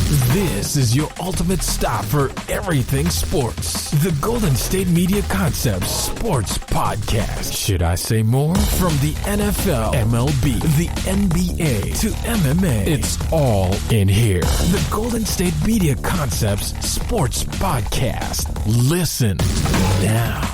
This is your ultimate stop for everything sports. The Golden State Media Concepts Sports Podcast. Should I say more? From the NFL, MLB, the NBA to MMA, it's all in here. The Golden State Media Concepts Sports Podcast. Listen now.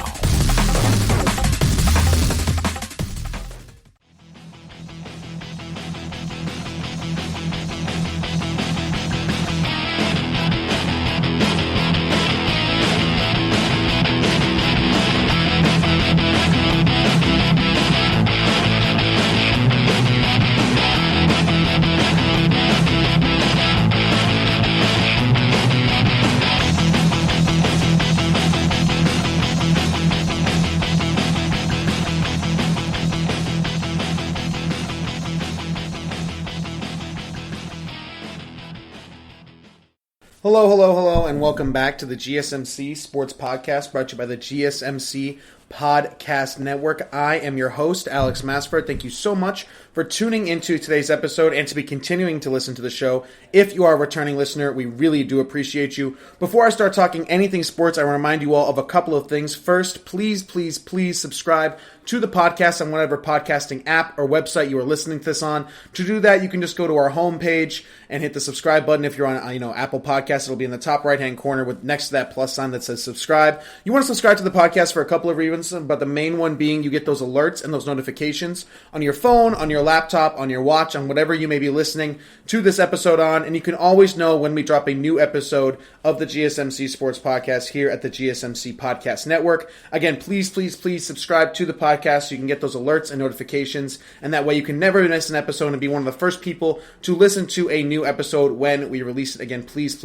Hello, and welcome back to the GSMC Sports Podcast, brought to you by the GSMC Podcast Network. I am your host, Alex Masford. Thank you so much for tuning into today's episode and to be continuing to listen to the show. If you are a returning listener, we really do appreciate you. Before I start talking anything sports, I want to remind you all of a couple of things. First, please subscribe to the podcast on whatever podcasting app or website you are listening to this on. To do that, you can just go to our homepage and hit the subscribe button. If you're on Apple Podcasts, it'll be in the top right-hand corner with next to that plus sign that says subscribe. You want to subscribe to the podcast for a couple of reasons, but the main one being you get those alerts and those notifications on your phone, on your laptop, on your watch, on whatever you may be listening to this episode on, and you can always know when we drop a new episode of the GSMC Sports Podcast here at the GSMC Podcast Network. Again, please subscribe to the podcast so you can get those alerts and notifications, and that way you can never miss an episode and be one of the first people to listen to a new episode when we release it. Again, please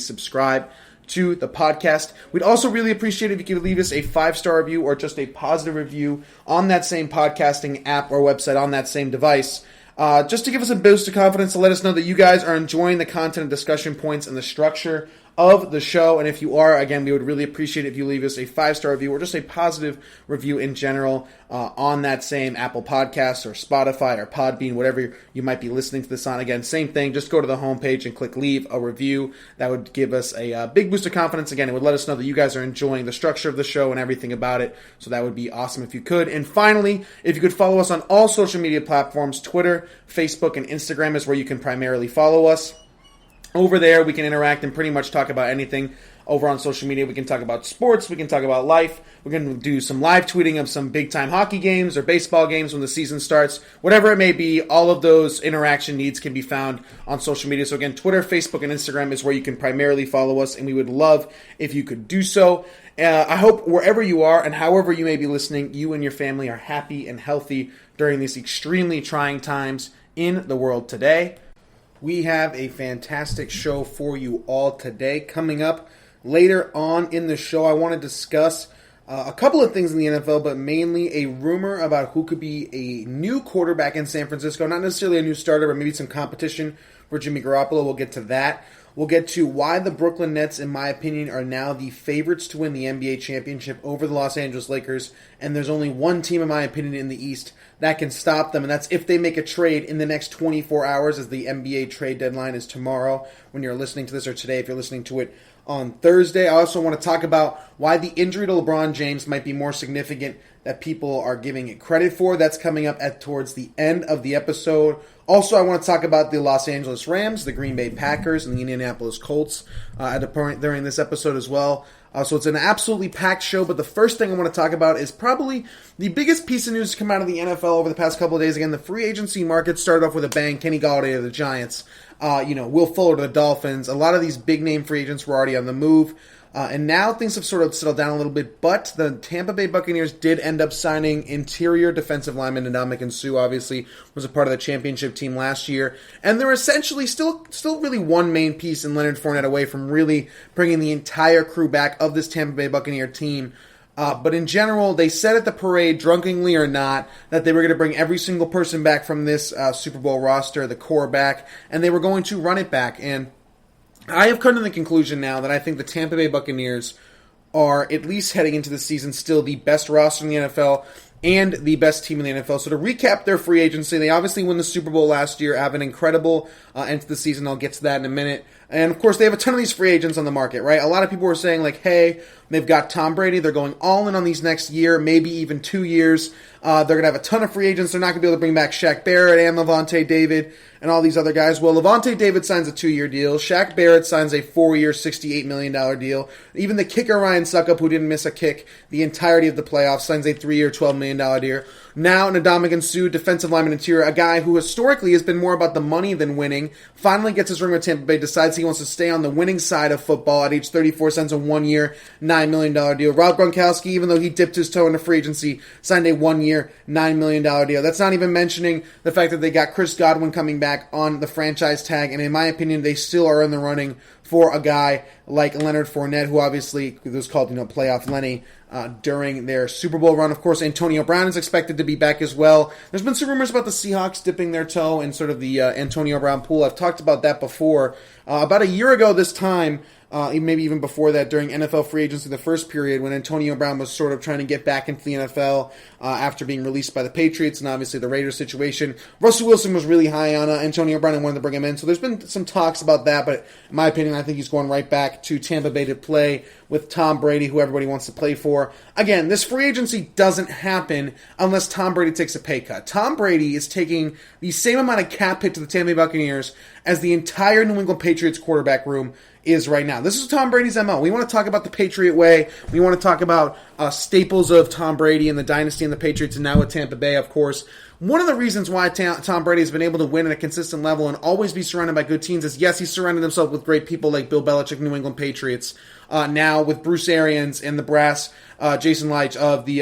subscribe to the podcast. We'd also really appreciate it if you could leave us a 5-star review or just a positive review on that same podcasting app or website on that same device. Just to give us a boost of confidence, to let us know that you guys are enjoying the content and discussion points and the structure of the show. And if you are, again, we would really appreciate it if you leave us a 5-star review or just a positive review in general on that same Apple Podcasts or Spotify or Podbean, whatever you might be listening to this on. Again, same thing, just go to the homepage and click leave a review. That would give us a big boost of confidence. Again, it would let us know that you guys are enjoying the structure of the show and everything about it. So that would be awesome if you could. And finally, if you could follow us on all social media platforms, Twitter, Facebook, and Instagram is where you can primarily follow us. Over there, we can interact and pretty much talk about anything. Over on social media, we can talk about sports, we can talk about life, we're going to do some live tweeting of some big-time hockey games or baseball games when the season starts. Whatever it may be, all of those interaction needs can be found on social media. So again, Twitter, Facebook, and Instagram is where you can primarily follow us, and we would love if you could do so. I hope wherever you are and however you may be listening, you and your family are happy and healthy during these extremely trying times in the world today. We have a fantastic show for you all today. Coming up later on in the show, I want to discuss a couple of things in the NFL, but mainly a rumor about who could be a new quarterback in San Francisco. Not necessarily a new starter, but maybe some competition for Jimmy Garoppolo. We'll get to that. We'll get to why the Brooklyn Nets, in my opinion, are now the favorites to win the NBA championship over the Los Angeles Lakers. And there's only one team, in my opinion, in the East that can stop them, and that's if they make a trade in the next 24 hours, as the NBA trade deadline is tomorrow when you're listening to this, or today if you're listening to it on Thursday. I also want to talk about why the injury to LeBron James might be more significant that people are giving it credit for. That's coming up towards the end of the episode. Also, I want to talk about the Los Angeles Rams, the Green Bay Packers, and the Indianapolis Colts at a point during this episode as well. So it's an absolutely packed show, but the first thing I want to talk about is probably the biggest piece of news to come out of the NFL over the past couple of days. Again, the free agency market started off with a bang. Kenny Golladay to the Giants, Will Fuller to the Dolphins. A lot of these big-name free agents were already on the move. And now things have sort of settled down a little bit, but the Tampa Bay Buccaneers did end up signing interior defensive lineman Ndamukong Suh, obviously, was a part of the championship team last year. And they're essentially still really one main piece in Leonard Fournette away from really bringing the entire crew back of this Tampa Bay Buccaneer team. But in general, they said at the parade, drunkenly or not, that they were going to bring every single person back from this Super Bowl roster, the core back, and they were going to run it back. And I have come to the conclusion now that I think the Tampa Bay Buccaneers are, at least heading into the season, still the best roster in the NFL and the best team in the NFL. So to recap their free agency, they obviously won the Super Bowl last year, have an incredible end to the season. I'll get to that in a minute. And, of course, they have a ton of these free agents on the market, right? A lot of people were saying, like, hey, they've got Tom Brady. They're going all in on these next year, maybe even 2 years. They're going to have a ton of free agents. They're not going to be able to bring back Shaq Barrett and Levante David and all these other guys. Well, Levante David signs a 2-year deal. Shaq Barrett signs a 4-year, $68 million deal. Even the kicker, Ryan Suckup, who didn't miss a kick the entirety of the playoffs, signs a 3-year, $12 million deal. Now, Ndamukong Suh, defensive lineman interior, a guy who historically has been more about the money than winning, finally gets his ring with Tampa Bay, decides he wants to stay on the winning side of football at age 34, signs a 1-year, $9 million deal. Rob Gronkowski, even though he dipped his toe into free agency, signed a 1-year, $9 million deal. That's not even mentioning the fact that they got Chris Godwin coming back on the franchise tag, and in my opinion, they still are in the running for a guy like Leonard Fournette, who obviously was called, Playoff Lenny during their Super Bowl run. Of course, Antonio Brown is expected to be back as well. There's been some rumors about the Seahawks dipping their toe in sort of the Antonio Brown pool. I've talked about that before. About a year ago this time, maybe even before that, during NFL free agency, the first period, when Antonio Brown was sort of trying to get back into the NFL after being released by the Patriots and obviously the Raiders situation. Russell Wilson was really high on Antonio Brown and wanted to bring him in. So there's been some talks about that, but in my opinion, I think he's going right back to Tampa Bay to play with Tom Brady, who everybody wants to play for. Again, this free agency doesn't happen unless Tom Brady takes a pay cut. Tom Brady is taking the same amount of cap hit to the Tampa Bay Buccaneers as the entire New England Patriots quarterback room is right now. This is Tom Brady's MO. We want to talk about the Patriot way. We want to talk about staples of Tom Brady and the dynasty and the Patriots, and now with Tampa Bay, of course. One of the reasons why Tom Brady has been able to win at a consistent level and always be surrounded by good teams is, yes, he's surrounded himself with great people like Bill Belichick, New England Patriots. Now with Bruce Arians and the brass, Jason Leitch of the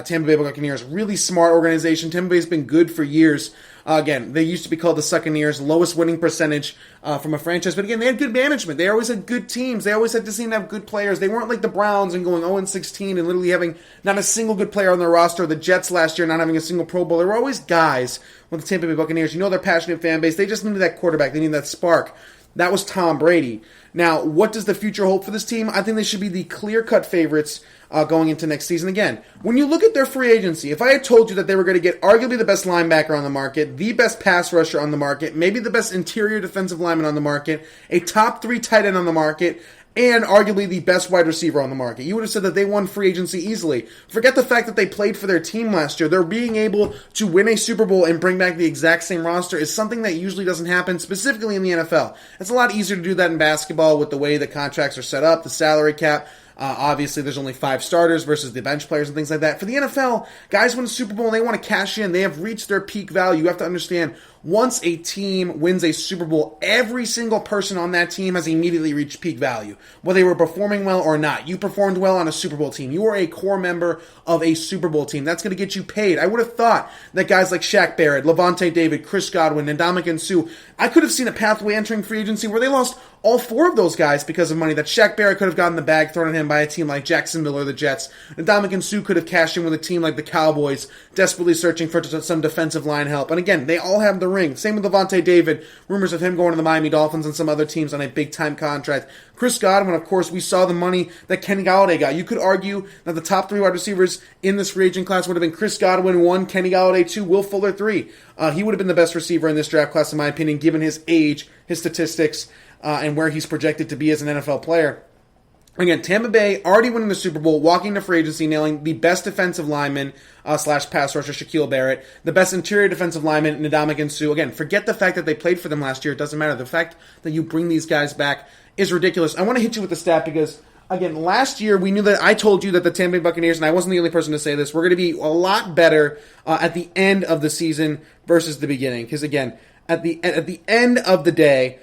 Tampa Bay Buccaneers. Really smart organization. Tampa Bay's been good for years. Again, they used to be called the Succaneers, lowest winning percentage from a franchise. But again, they had good management. They always had good teams. They always had to seem to have good players. They weren't like the Browns and going 0-16 and literally having not a single good player on their roster. The Jets last year not having a single Pro Bowl. There were always guys with the Tampa Bay Buccaneers. They're passionate fan base. They just needed that quarterback. They needed that spark. That was Tom Brady. Now, what does the future hold for this team? I think they should be the clear-cut favorites going into next season. Again, when you look at their free agency, if I had told you that they were going to get arguably the best linebacker on the market, the best pass rusher on the market, maybe the best interior defensive lineman on the market, a top 3 tight end on the market, and arguably the best wide receiver on the market, you would have said that they won free agency easily. Forget the fact that they played for their team last year. They're being able to win a Super Bowl and bring back the exact same roster is something that usually doesn't happen, specifically in the NFL. It's a lot easier to do that in basketball with the way the contracts are set up, the salary cap. Obviously, there's only 5 starters versus the bench players and things like that. For the NFL, guys win a Super Bowl and they want to cash in. They have reached their peak value. You have to understand, once a team wins a Super Bowl, every single person on that team has immediately reached peak value, whether they were performing well or not. You performed well on a Super Bowl team. You are a core member of a Super Bowl team. That's going to get you paid. I would have thought that guys like Shaq Barrett, Levante David, Chris Godwin, and Ndamukong Suh, I could have seen a pathway entering free agency where they lost all 4 of those guys because of money that Shaq Barrett could have gotten the bag thrown at him by a team like Jacksonville or the Jets. Ndamukong Suh could have cashed in with a team like the Cowboys, desperately searching for some defensive line help. And again, they all have the ring. Same with Levante David. Rumors of him going to the Miami Dolphins and some other teams on a big-time contract. Chris Godwin, of course, we saw the money that Kenny Golladay got. You could argue that the top 3 wide receivers in this free agent class would have been Chris Godwin 1, Kenny Golladay 2, Will Fuller 3. He would have been the best receiver in this draft class, in my opinion, given his age, his statistics, and where he's projected to be as an NFL player. Again, Tampa Bay already winning the Super Bowl, walking to free agency, nailing the best defensive lineman slash pass rusher, Shaquille Barrett, the best interior defensive lineman, Ndamukong Suh. Again, forget the fact that they played for them last year. It doesn't matter. The fact that you bring these guys back is ridiculous. I want to hit you with the stat because, again, last year we knew that I told you that the Tampa Bay Buccaneers, and I wasn't the only person to say this, were going to be a lot better at the end of the season versus the beginning. Because, again, at the end of the day,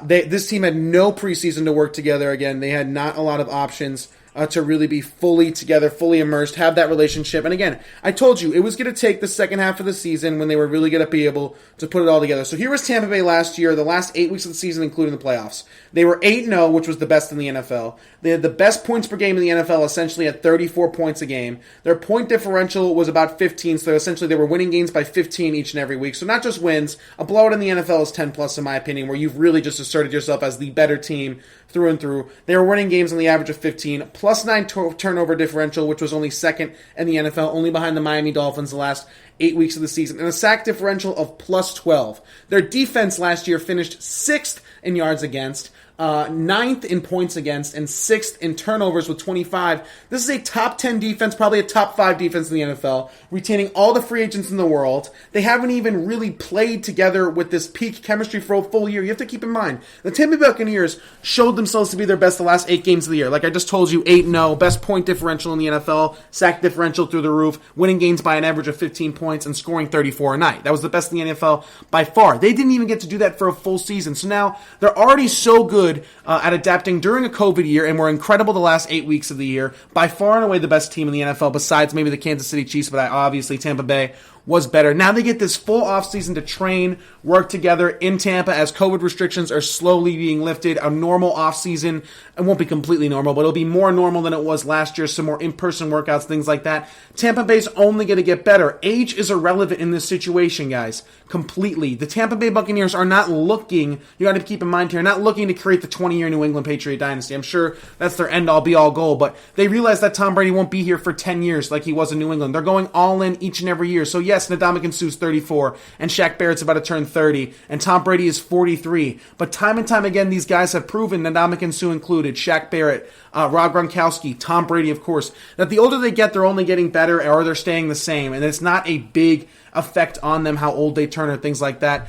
this team had no preseason to work together. Again, they had not a lot of options to really be fully together, fully immersed, have that relationship. And again, I told you, it was going to take the second half of the season when they were really going to be able to put it all together. So here was Tampa Bay last year, the last 8 weeks of the season, including the playoffs. They were 8-0, which was the best in the NFL. They had the best points per game in the NFL, essentially at 34 points a game. Their point differential was about 15, so essentially they were winning games by 15 each and every week. So not just wins. A blowout in the NFL is 10+, in my opinion, where you've really just asserted yourself as the better team through and through. They were winning games on the average of 15, plus 9 turnover differential, which was only second in the NFL, only behind the Miami Dolphins the last 8 weeks of the season, and a sack differential of plus 12. Their defense last year finished 6th in yards against, ninth in points against, and sixth in turnovers with 25. This is a top 10 defense, probably a top 5 defense in the NFL, retaining all the free agents in the world. They haven't even really played together with this peak chemistry for a full year. You have to keep in mind, the Tampa Bay Buccaneers showed themselves to be their best the last 8 games of the year. Like I just told you, 8-0, best point differential in the NFL, sack differential through the roof, winning games by an average of 15 points, and scoring 34 a night. That was the best in the NFL by far. They didn't even get to do that for a full season. So now they're already so good at adapting during a COVID year, and were incredible the last 8 weeks of the year. By far and away the best team in the NFL, besides maybe the Kansas City Chiefs, but obviously Tampa Bay was better. Now they get this full offseason to train, work together in Tampa as COVID restrictions are slowly being lifted. A normal offseason, it won't be completely normal, but it'll be more normal than it was last year. Some more in-person workouts, things like that. Tampa Bay's only going to get better. Age is irrelevant in this situation, guys. Completely. The Tampa Bay Buccaneers are not looking, you got to keep in mind here, not looking to create the 20-year New England Patriot dynasty. I'm sure that's their end-all, be-all goal, but they realize that Tom Brady won't be here for 10 years like he was in New England. They're going all in each and every year. So yes, Ndamukong Suh's 34, and Shaq Barrett's about to turn 30, and Tom Brady is 43. But time and time again, these guys have proven, Ndamukong Suh included, Shaq Barrett, Rob Gronkowski, Tom Brady, of course, that the older they get, they're only getting better or they're staying the same, and it's not a big effect on them how old they turn or things like that.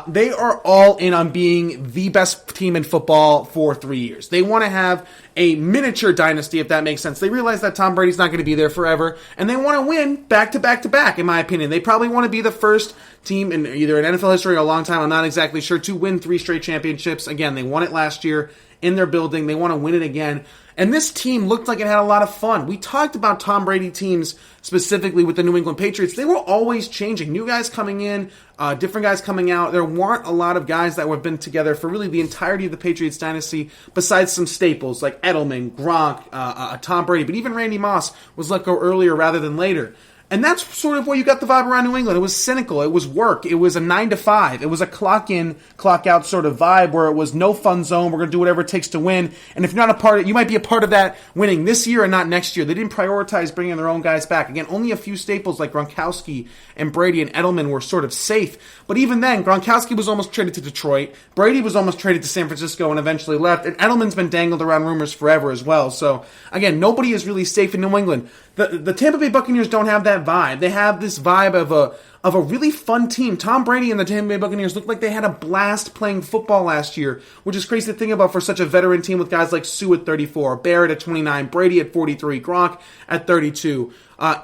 They are all in on being the best team in football for 3 years. They want to have a miniature dynasty, if that makes sense. They realize that Tom Brady's not going to be there forever, and they want to win back to back to back, in my opinion. They probably want to be the first team in either in NFL history or a long time, I'm not exactly sure, to win 3 straight championships. Again, they won it last year in their building. They want to win it again. And this team looked like it had a lot of fun. We talked about Tom Brady teams specifically with the New England Patriots. They were always changing. New guys coming in, different guys coming out. There weren't a lot of guys that have been together for really the entirety of the Patriots dynasty, besides some staples like Edelman, Gronk, Tom Brady. But even Randy Moss was let go earlier rather than later. And that's sort of where you got the vibe around New England. It was cynical. It was work. It was a 9 to 5. It was a clock in, clock out sort of vibe where it was no fun zone. We're going to do whatever it takes to win. And if you're not a part of it, you might be a part of that winning this year and not next year. They didn't prioritize bringing their own guys back. Again, only a few staples like Gronkowski and Brady and Edelman were sort of safe. But even then, Gronkowski was almost traded to Detroit. Brady was almost traded to San Francisco and eventually left. And Edelman's been dangled around rumors forever as well. So, again, nobody is really safe in New England. The Tampa Bay Buccaneers don't have that vibe. They have this vibe of a really fun team. Tom Brady and the Tampa Bay Buccaneers looked like they had a blast playing football last year, which is crazy to think about for such a veteran team with guys like Suh at 34, Barrett at 29, Brady at 43, Gronk at 32.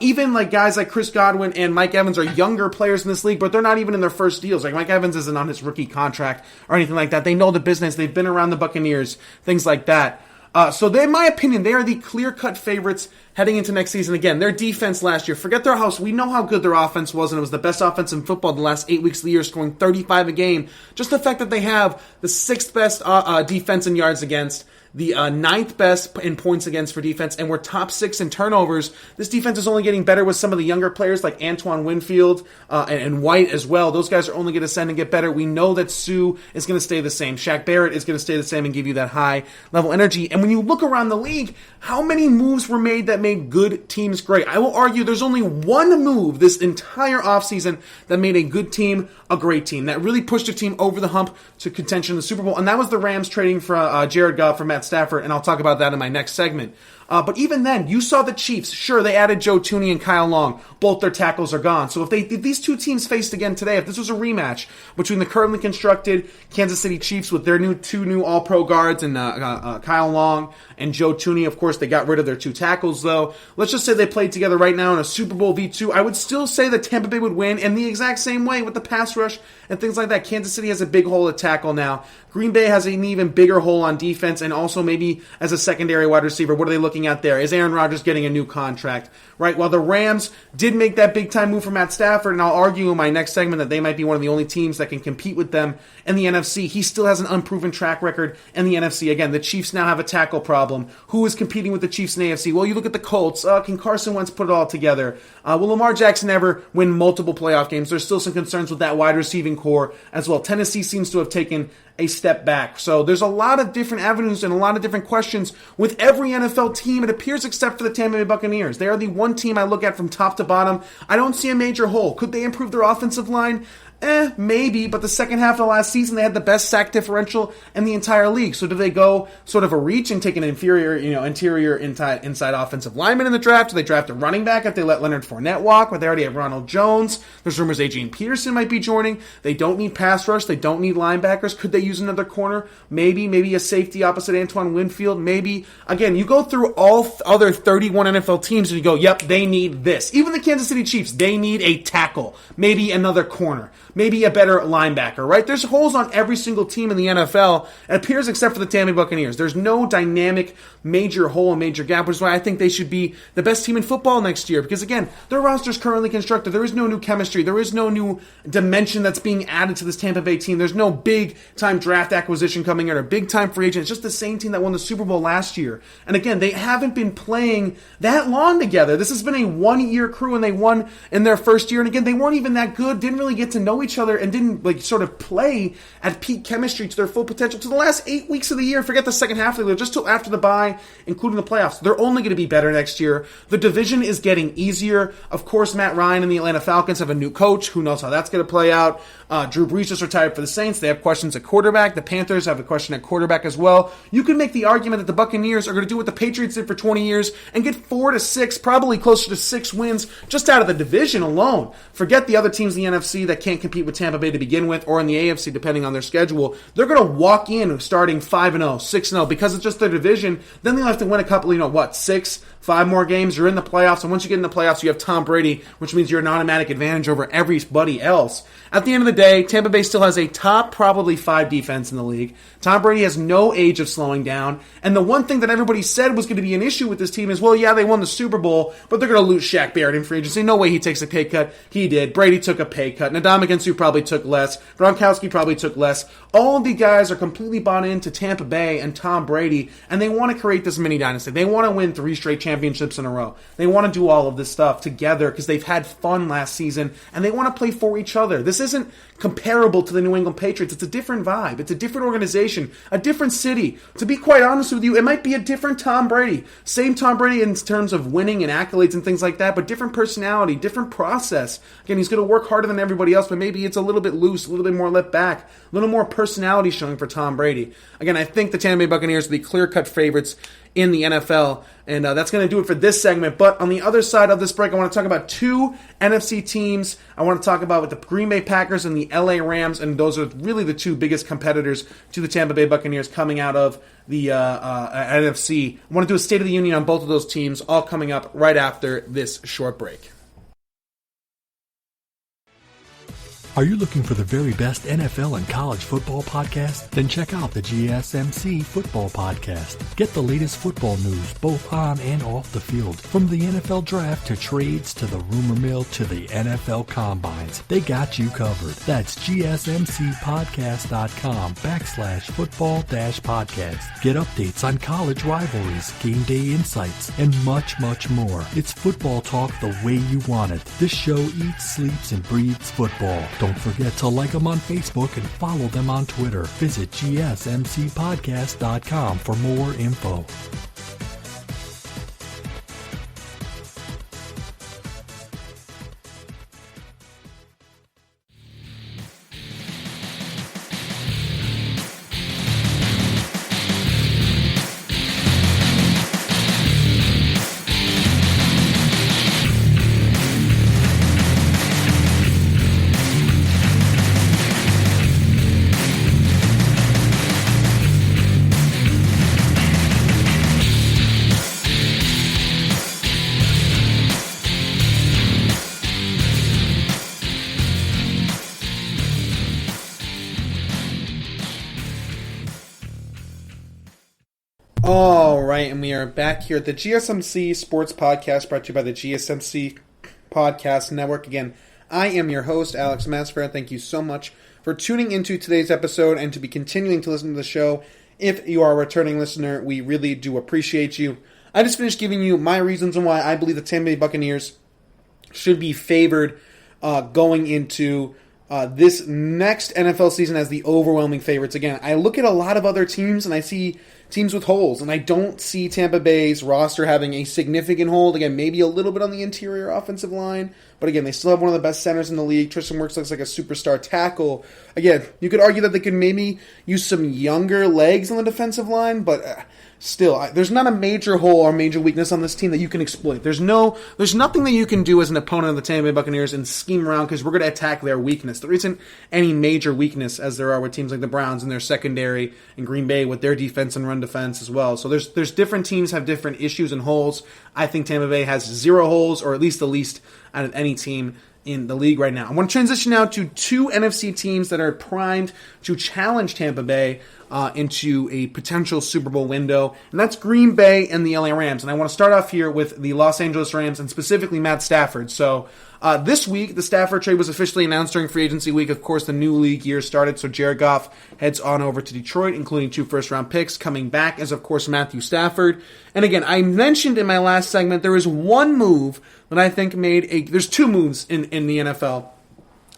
Even like guys like Chris Godwin and Mike Evans are younger players in this league, but they're not even in their first deals. Like Mike Evans isn't on his rookie contract or anything like that. They know the business. They've been around the Buccaneers, things like that. So they, in my opinion, they are the clear-cut favorites heading into next season. Again, their defense last year, forget their house. We know how good their offense was, and it was the best offense in football the last 8 weeks of the year, scoring 35 a game. Just the fact that they have the 6th best defense in yards against, the 9th best in points against for defense, and we're top 6 in turnovers. This defense is only getting better with some of the younger players like Antoine Winfield and White as well. Those guys are only going to ascend and get better. We know that Suh is going to stay the same. Shaq Barrett is going to stay the same and give you that high-level energy. And when you look around the league, how many moves were made that made good teams great? I will argue there's only one move this entire offseason that made a good team a great team, that really pushed a team over the hump to contention in the Super Bowl, and that was the Rams trading for Jared Goff for Matt Stafford, and I'll talk about that in my next segment. But even then, you saw the Chiefs. Sure, they added Joe Thuney and Kyle Long. Both their tackles are gone. So if these two teams faced again today, if this was a rematch between the currently constructed Kansas City Chiefs with their two new All-Pro guards and Kyle Long and Joe Thuney, of course, they got rid of their 2 tackles, though. Let's just say they played together right now in a Super Bowl V2. I would still say that Tampa Bay would win in the exact same way with the pass rush and things like that. Kansas City has a big hole at tackle now. Green Bay has an even bigger hole on defense and also maybe as a secondary wide receiver. What are they looking at there? Is Aaron Rodgers getting a new contract? Right? While the Rams did make that big-time move for Matt Stafford, and I'll argue in my next segment that they might be one of the only teams that can compete with them in the NFC, he still has an unproven track record in the NFC. Again, the Chiefs now have a tackle problem. Who is competing with the Chiefs in the AFC? Well, you look at the Colts. Can Carson Wentz put it all together? Will Lamar Jackson ever win multiple playoff games? There's still some concerns with that wide receiving core as well. Tennessee seems to have taken a step back. So there's a lot of different avenues and a lot of different questions with every NFL team, it appears, except for the Tampa Bay Buccaneers. They are the one team I look at from top to bottom. I don't see a major hole. Could they improve their offensive line? Maybe, but the second half of the last season, they had the best sack differential in the entire league. So do they go sort of a reach and take an interior inside offensive lineman in the draft? Do they draft a running back if they let Leonard Fournette walk, but they already have Ronald Jones? There's rumors Adrian Peterson might be joining. They don't need pass rush. They don't need linebackers. Could they use another corner? Maybe a safety opposite Antoine Winfield. Maybe. Again, you go through all other 31 NFL teams and you go, yep, they need this. Even the Kansas City Chiefs, they need a tackle. Maybe another corner. Maybe a better linebacker, right? There's holes on every single team in the NFL, it appears, except for the Tampa Bay Buccaneers. There's no dynamic major hole and major gap, which is why I think they should be the best team in football next year. Because, again, their roster's currently constructed. There is no new chemistry. There is no new dimension that's being added to this Tampa Bay team. There's no big-time draft acquisition coming in or big-time free agent. It's just the same team that won the Super Bowl last year. And, again, they haven't been playing that long together. This has been a one-year crew, and they won in their first year. And, again, they weren't even that good, didn't really get to know each other, and didn't sort of play at peak chemistry to their full potential to the last 8 weeks of the year. Forget the second half of the year, just till after the bye, including the playoffs. They're only going to be better next year. The division is getting easier. Of course, Matt Ryan and the Atlanta Falcons have a new coach. Who knows how that's going to play out? Drew Brees just retired for the Saints. They have questions at quarterback. The Panthers have a question at quarterback as well. You could make the argument that the Buccaneers are going to do what the Patriots did for 20 years and get 4 to 6, probably closer to 6 wins just out of the division alone. Forget the other teams in the NFC that can't compete with Tampa Bay to begin with, or in the AFC depending on their schedule. They're going to walk in starting 5-0, 6-0 because it's just their division. Then they'll have to win a couple, 5 more games. You're in the playoffs, and once you get in the playoffs, you have Tom Brady, which means you're an automatic advantage over everybody else. At the end of the day, Tampa Bay still has a top probably 5 defense in the league. Tom Brady has no age of slowing down, and the one thing that everybody said was going to be an issue with this team is, well, yeah, they won the Super Bowl, but they're going to lose Shaq Barrett in free agency. No way he takes a pay cut. He did. Brady took a pay cut. Ndamukong Suh probably took less. Gronkowski probably took less. All of the guys are completely bought into Tampa Bay and Tom Brady, and they want to create this mini dynasty. They want to win 3 straight championships in a row. They want to do all of this stuff together because they've had fun last season, and they want to play for each other. This isn't comparable to the New England Patriots. It's a different vibe. It's a different organization, a different city. To be quite honest with you, it might be a different Tom Brady. Same Tom Brady in terms of winning and accolades and things like that, but different personality, different process. Again, he's going to work harder than everybody else, but maybe it's a little bit loose, a little bit more let back, a little more personality showing for Tom Brady. Again, I think the Tampa Bay Buccaneers are the clear-cut favorites in the NFL, and that's going to do it for this segment. But on the other side of this break, I want to talk about 2 NFC teams. I want to talk about the Green Bay Packers and the LA Rams, and those are really the 2 biggest competitors to the Tampa Bay Buccaneers coming out of the NFC. I want to do a State of the Union on both of those teams, all coming up right after this short break. Are you looking for the very best NFL and college football podcast? Then check out the GSMC Football Podcast. Get the latest football news both on and off the field. From the NFL Draft to trades to the rumor mill to the NFL Combines. They got you covered. That's GSMCpodcast.com/football-podcast. Get updates on college rivalries, game day insights, and much, much more. It's football talk the way you want it. This show eats, sleeps, and breathes football. Don't forget to like them on Facebook and follow them on Twitter. Visit GSMCpodcast.com for more info. All right, and we are back here at the GSMC Sports Podcast, brought to you by the GSMC Podcast Network. Again, I am your host, Alex Masfer. Thank you so much for tuning into today's episode and to be continuing to listen to the show. If you are a returning listener, we really do appreciate you. I just finished giving you my reasons on why I believe the Tampa Bay Buccaneers should be favored going into this next NFL season as the overwhelming favorites. Again, I look at a lot of other teams and I see teams with holes, and I don't see Tampa Bay's roster having a significant hole. Again, maybe a little bit on the interior offensive line, but again, they still have one of the best centers in the league. Tristan Wirfs looks like a superstar tackle. Again, you could argue that they could maybe use some younger legs on the defensive line, but still, there's not a major hole or major weakness on this team that you can exploit. There's nothing that you can do as an opponent of the Tampa Bay Buccaneers and scheme around because we're going to attack their weakness. There isn't any major weakness as there are with teams like the Browns and their secondary and Green Bay with their defense and run defense as well. So there's different teams have different issues and holes. I think Tampa Bay has 0 holes, or at least the least out of any team in the league right now. I want to transition now to 2 NFC teams that are primed to challenge Tampa Bay into a potential Super Bowl window, and that's Green Bay and the LA Rams. And I want to start off here with the Los Angeles Rams and specifically Matt Stafford. So this week, the Stafford trade was officially announced during free agency week. Of course, the new league year started, so Jared Goff heads on over to Detroit, including 2 first-round picks. Coming back is, of course, Matthew Stafford. And again, I mentioned in my last segment there is one move that I think there's 2 moves in the NFL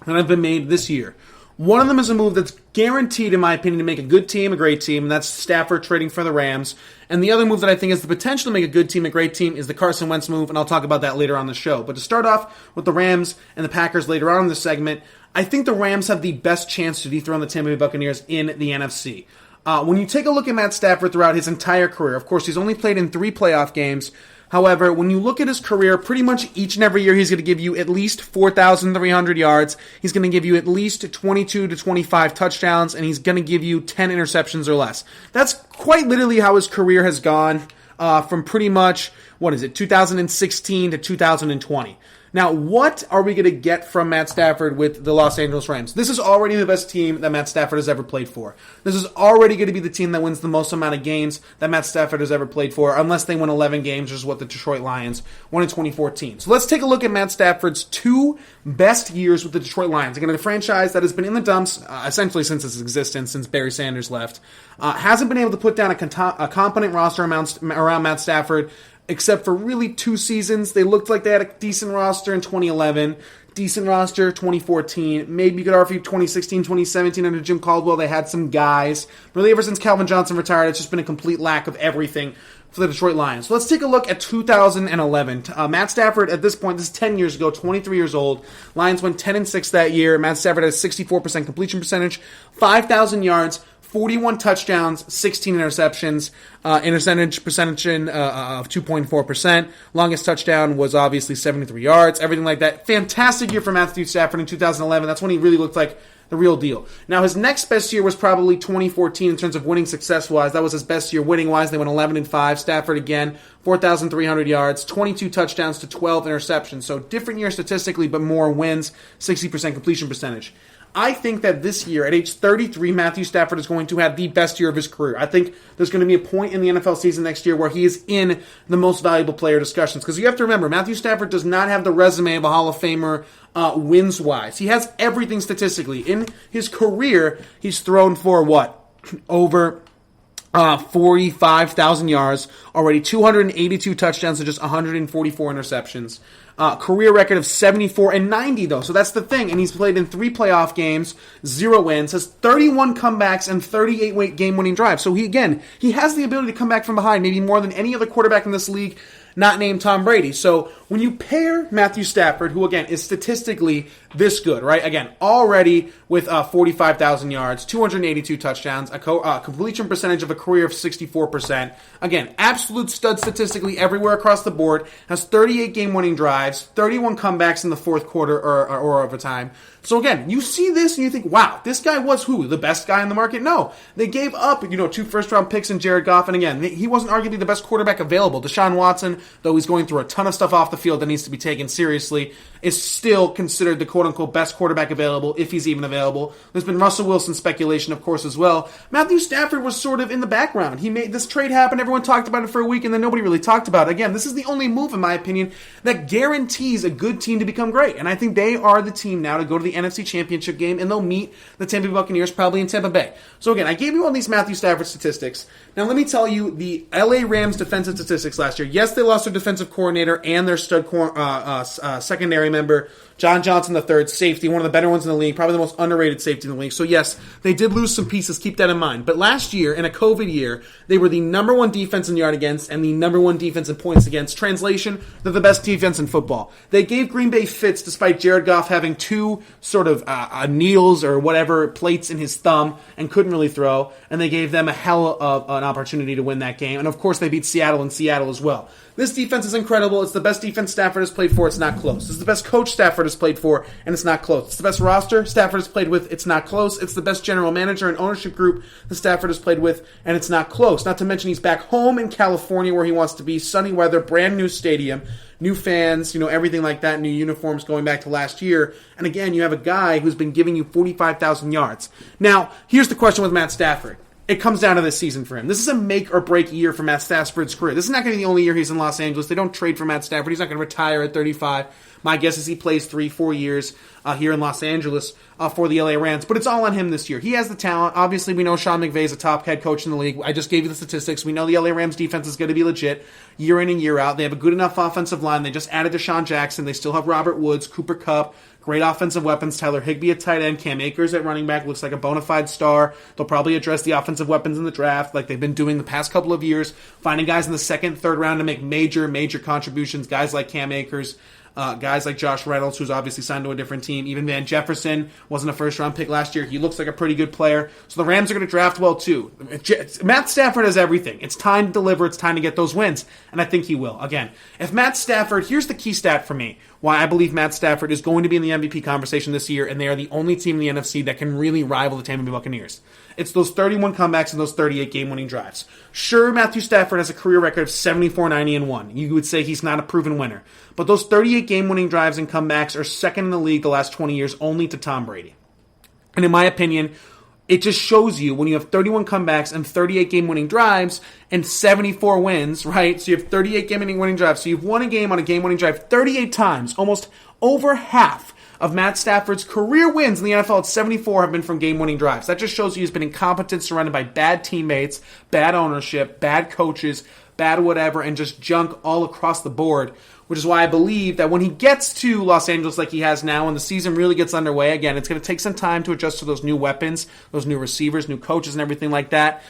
that have been made this year. One of them is a move that's guaranteed, in my opinion, to make a good team a great team, and that's Stafford trading for the Rams. And the other move that I think has the potential to make a good team a great team is the Carson Wentz move, and I'll talk about that later on the show. But to start off with the Rams and the Packers later on in this segment, I think the Rams have the best chance to dethrone the Tampa Bay Buccaneers in the NFC. When you take a look at Matt Stafford throughout his entire career, of course, he's only played in 3 playoff games. However, when you look at his career, pretty much each and every year he's going to give you at least 4,300 yards. He's going to give you at least 22 to 25 touchdowns, and he's going to give you 10 interceptions or less. That's quite literally how his career has gone from pretty much, 2016 to 2020. Now, what are we going to get from Matt Stafford with the Los Angeles Rams? This is already the best team that Matt Stafford has ever played for. This is already going to be the team that wins the most amount of games that Matt Stafford has ever played for, unless they win 11 games, which is what the Detroit Lions won in 2014. So let's take a look at Matt Stafford's 2 best years with the Detroit Lions. Again, a franchise that has been in the dumps essentially since its existence, since Barry Sanders left. Hasn't been able to put down a competent roster around Matt Stafford, except for really 2 seasons. They looked like they had a decent roster in 2011, decent roster 2014, maybe you could argue 2016, 2017 under Jim Caldwell, they had some guys. Really, ever since Calvin Johnson retired, it's just been a complete lack of everything for the Detroit Lions. So let's take a look at 2011. Matt Stafford, at this point, this is 10 years ago, 23 years old. Lions went 10-6 that year. Matt Stafford had a 64% completion percentage, 5,000 yards, 41 touchdowns, 16 interceptions, percentage of 2.4%. Longest touchdown was obviously 73 yards, everything like that. Fantastic year for Matthew Stafford in 2011. That's when he really looked like the real deal. Now, his next best year was probably 2014 in terms of winning success-wise. That was his best year winning-wise. They went 11-5. Stafford, again, 4,300 yards, 22 touchdowns to 12 interceptions. So different year statistically, but more wins, 60% completion percentage. I think that this year, at age 33, Matthew Stafford is going to have the best year of his career. I think there's going to be a point in the NFL season next year where he is in the most valuable player discussions. Because you have to remember, Matthew Stafford does not have the resume of a Hall of Famer wins-wise. He has everything statistically. In his career, he's thrown for over 45,000 yards, already 282 touchdowns to just 144 interceptions. Career record of 74-90 though, so that's the thing. And he's played in 3 playoff games, 0 wins, has 31 comebacks and 38 game-winning drives. So he has the ability to come back from behind, maybe more than any other quarterback in this league, not named Tom Brady. So when you pair Matthew Stafford, who again is statistically this good, right? Again, already with 45,000 yards, 282 touchdowns, a completion percentage of a career of 64%. Again, absolute stud statistically everywhere across the board. Has 38 game-winning drives, 31 comebacks in the fourth quarter or overtime. So again, you see this and you think, wow, this guy was who? The best guy in the market? No. They gave up, 2 first-round picks in Jared Goff, and again, he wasn't arguably the best quarterback available. Deshaun Watson, though he's going through a ton of stuff off the field that needs to be taken seriously, is still considered the quote-unquote best quarterback available, if he's even available. There's been Russell Wilson speculation, of course, as well. Matthew Stafford was sort of in the background. He made this trade happen, everyone talked about it for a week, and then nobody really talked about it. Again, this is the only move, in my opinion, that guarantees a good team to become great, and I think they are the team now to go to the NFC Championship game, and they'll meet the Tampa Bay Buccaneers probably in Tampa Bay. So again, I gave you all these Matthew Stafford statistics. Now let me tell you the LA Rams defensive statistics last year. Yes, they lost lost their defensive coordinator and their stud secondary member, John Johnson III, safety, one of the better ones in the league, probably the most underrated safety in the league. So yes, they did lose some pieces, keep that in mind. But last year, in a COVID year, they were the number one defense in yard against and the number one defense in points against. Translation, they're the best defense in football. They gave Green Bay fits despite Jared Goff having two sort of needles or whatever plates in his thumb and couldn't really throw, and they gave them a hell of an opportunity to win that game. And of course, they beat Seattle in Seattle as well. This defense is incredible. It's the best defense Stafford has played for. It's not close. It's the best coach Stafford has played for, and it's not close. It's the best roster Stafford has played with. It's not close. It's the best general manager and ownership group that Stafford has played with, and it's not close. Not to mention he's back home in California where he wants to be. Sunny weather, brand new stadium, new fans, everything like that, new uniforms going back to last year. And again, you have a guy who's been giving you 45,000 yards. Now, here's the question with Matt Stafford. It comes down to this season for him. This is a make-or-break year for Matt Stafford's career. This is not going to be the only year he's in Los Angeles. They don't trade for Matt Stafford. He's not going to retire at 35. My guess is he plays 3-4 years here in Los Angeles for the LA Rams. But it's all on him this year. He has the talent. Obviously, we know Sean McVay is a top head coach in the league. I just gave you the statistics. We know the LA Rams defense is going to be legit year in and year out. They have a good enough offensive line. They just added Deshaun Jackson. They still have Robert Woods, Cooper Kupp. Great offensive weapons. Tyler Higbee at tight end. Cam Akers at running back. Looks like a bona fide star. They'll probably address the offensive weapons in the draft like they've been doing the past couple of years. Finding guys in the second, third round to make major contributions. Guys like Cam Akers. Guys like Josh Reynolds, who's obviously signed to a different team. Even Van Jefferson wasn't a first-round pick last year. He looks like a pretty good player. So the Rams are going to draft well, too. Matt Stafford has everything. It's time to deliver. It's time to get those wins. And I think he will. Again, if Matt Stafford, here's the key stat for me, why I believe Matt Stafford is going to be in the MVP conversation this year, and they are the only team in the NFC that can really rival the Tampa Bay Buccaneers. It's those 31 comebacks and those 38 game-winning drives. Sure, Matthew Stafford has a career record of 74-90-1. You would say he's not a proven winner. But those 38 game-winning drives and comebacks are second in the league the last 20 years, only to Tom Brady. And in my opinion, it just shows you when you have 31 comebacks and 38 game-winning drives and 74 wins, right? So you have 38 game-winning drives. So you've won a game on a game-winning drive 38 times, almost over half of Matt Stafford's career wins in the NFL at 74 have been from game-winning drives. That just shows you he's been incompetent, surrounded by bad teammates, bad ownership, bad coaches, bad whatever, and just junk all across the board, which is why I believe that when he gets to Los Angeles like he has now and the season really gets underway, again, it's going to take some time to adjust to those new weapons, those new receivers, new coaches, and everything like that.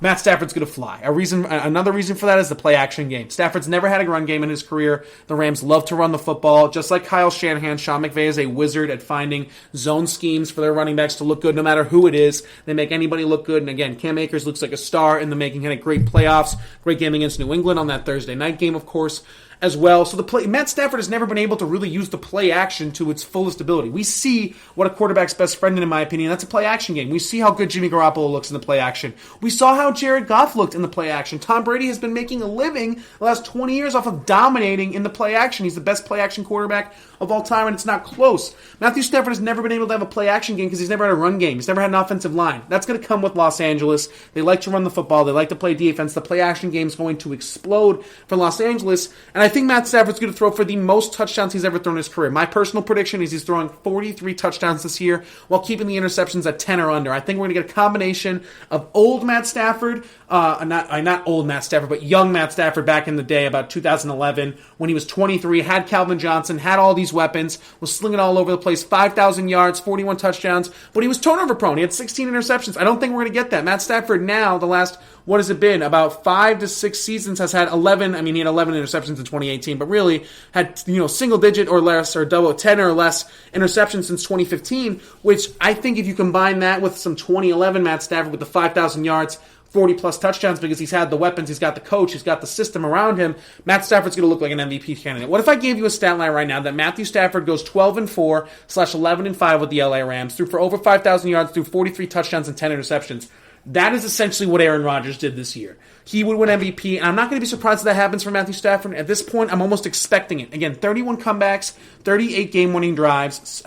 Matt Stafford's going to fly. Another reason for that is the play-action game. Stafford's never had a run game in his career. The Rams love to run the football. Just like Kyle Shanahan, Sean McVay is a wizard at finding zone schemes for their running backs to look good no matter who it is. They make anybody look good. And again, Cam Akers looks like a star in the making. Had a great playoffs, great game against New England on that Thursday night game, of course, as well. So Matt Stafford has never been able to really use the play action to its fullest ability. We see what a quarterback's best friend, in my opinion, that's a play action game. We see how good Jimmy Garoppolo looks in the play action. We saw how Jared Goff looked in the play action. Tom Brady has been making a living the last 20 years off of dominating in the play action. He's the best play action quarterback of all time, and it's not close. Matthew Stafford has never been able to have a play action game because he's never had a run game. He's never had an offensive line. That's going to come with Los Angeles. They like to run the football. They like to play defense. The play action game is going to explode for Los Angeles, and I think Matt Stafford's going to throw for the most touchdowns he's ever thrown in his career. My personal prediction is he's throwing 43 touchdowns this year while keeping the interceptions at 10 or under. I think we're going to get a combination of old Matt Stafford, not old Matt Stafford, but young Matt Stafford back in the day, about 2011, when he was 23, had Calvin Johnson, had all these weapons, was slinging all over the place, 5,000 yards, 41 touchdowns, but he was turnover prone. He had 16 interceptions. I don't think we're going to get that. Matt Stafford now, the last, what has it been, about 5 to 6 seasons, has had 11, he had 11 interceptions in 2018, but really had, single digit or less, or double 10 or less interceptions since 2015, which I think if you combine that with some 2011 Matt Stafford with the 5,000 yards, 40-plus touchdowns because he's had the weapons, he's got the coach, he's got the system around him, Matt Stafford's going to look like an MVP candidate. What if I gave you a stat line right now that Matthew Stafford goes 12-4/11-5 with the LA Rams, threw for over 5,000 yards, threw 43 touchdowns and 10 interceptions? That is essentially what Aaron Rodgers did this year. He would win MVP, and I'm not going to be surprised if that happens for Matthew Stafford. At this point, I'm almost expecting it. Again, 31 comebacks, 38 game-winning drives.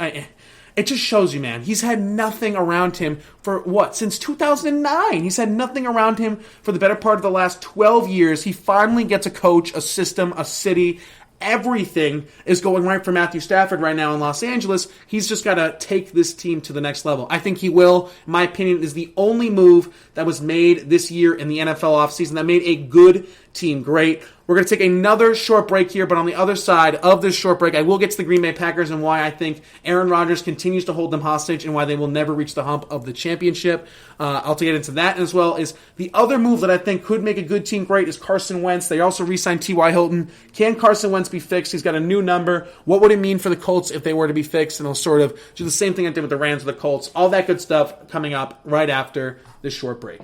It just shows you, man, he's had nothing around him for, since 2009. He's had nothing around him for the better part of the last 12 years. He finally gets a coach, a system, a city. Everything is going right for Matthew Stafford right now in Los Angeles. He's just got to take this team to the next level. I think he will. In my opinion, is the only move that was made this year in the NFL offseason that made a good team great. We're going to take another short break here, but on the other side of this short break, I will get to the Green Bay Packers and why I think Aaron Rodgers continues to hold them hostage and why they will never reach the hump of the championship. I'll get into that, as well as the other move that I think could make a good team great is Carson Wentz. They also re-signed T.Y. Hilton. Can Carson Wentz be fixed? He's got a new number. What would it mean for the Colts if they were to be fixed? And they'll sort of do the same thing I did with the Rams with the Colts. All that good stuff coming up right after this short break.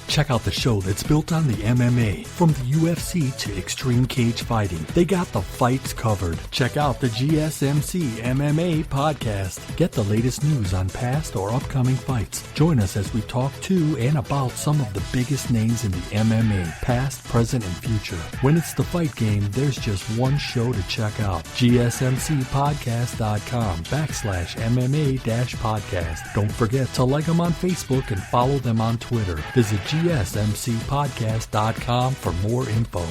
Check out the show that's built on the MMA. From the UFC to extreme cage fighting, they got the fights covered. Check out the GSMC MMA podcast. Get the latest news on past or upcoming fights. Join us as we talk to and about some of the biggest names in the MMA, past, present, and future. When it's the fight game, there's just one show to check out. GSMCpodcast.com/MMA-podcast. Don't forget to like them on Facebook and follow them on Twitter. Visit GSMCpodcast.com for more info.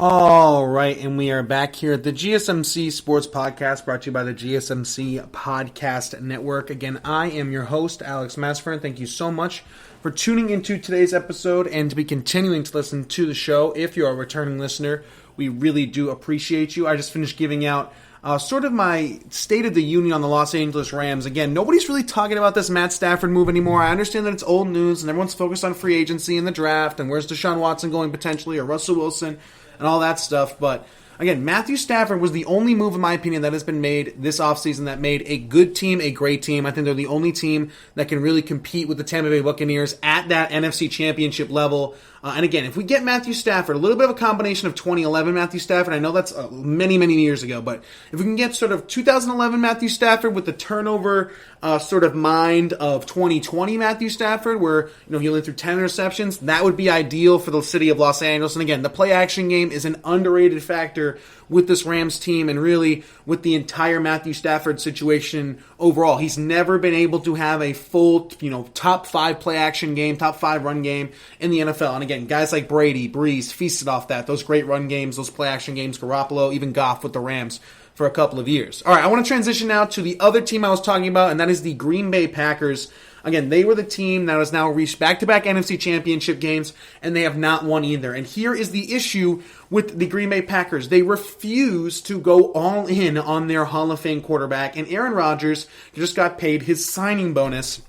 All right, and we are back here at the GSMC Sports Podcast, brought to you by the GSMC Podcast Network. Again, I am your host, Alex Masfer. Thank you so much for tuning into today's episode and to be continuing to listen to the show. If you're a returning listener, we really do appreciate you. I just finished giving out sort of my State of the Union on the Los Angeles Rams. Again, nobody's really talking about this Matt Stafford move anymore. I understand that it's old news and everyone's focused on free agency and the draft and where's Deshaun Watson going potentially, or Russell Wilson and all that stuff. But again, Matthew Stafford was the only move, in my opinion, that has been made this offseason that made a good team a great team. I think they're the only team that can really compete with the Tampa Bay Buccaneers at that NFC Championship level. And again, if we get Matthew Stafford, a little bit of a combination of 2011 Matthew Stafford, I know that's many, many years ago, but if we can get sort of 2011 Matthew Stafford with the turnover sort of mind of 2020 Matthew Stafford, where he only threw 10 interceptions, that would be ideal for the city of Los Angeles. And again, the play action game is an underrated factor with this Rams team and really with the entire Matthew Stafford situation overall. He's never been able to have a full, top 5 play action game, top 5 run game in the NFL. And again, guys like Brady, Breeze feasted off that. Those great run games, those play action games, Garoppolo, even Goff with the Rams for a couple of years. All right, I want to transition now to the other team I was talking about, and that is the Green Bay Packers. Again, they were the team that has now reached back-to-back NFC Championship games, and they have not won either. And here is the issue with the Green Bay Packers. They refuse to go all in on their Hall of Fame quarterback, and Aaron Rodgers just got paid his signing bonus.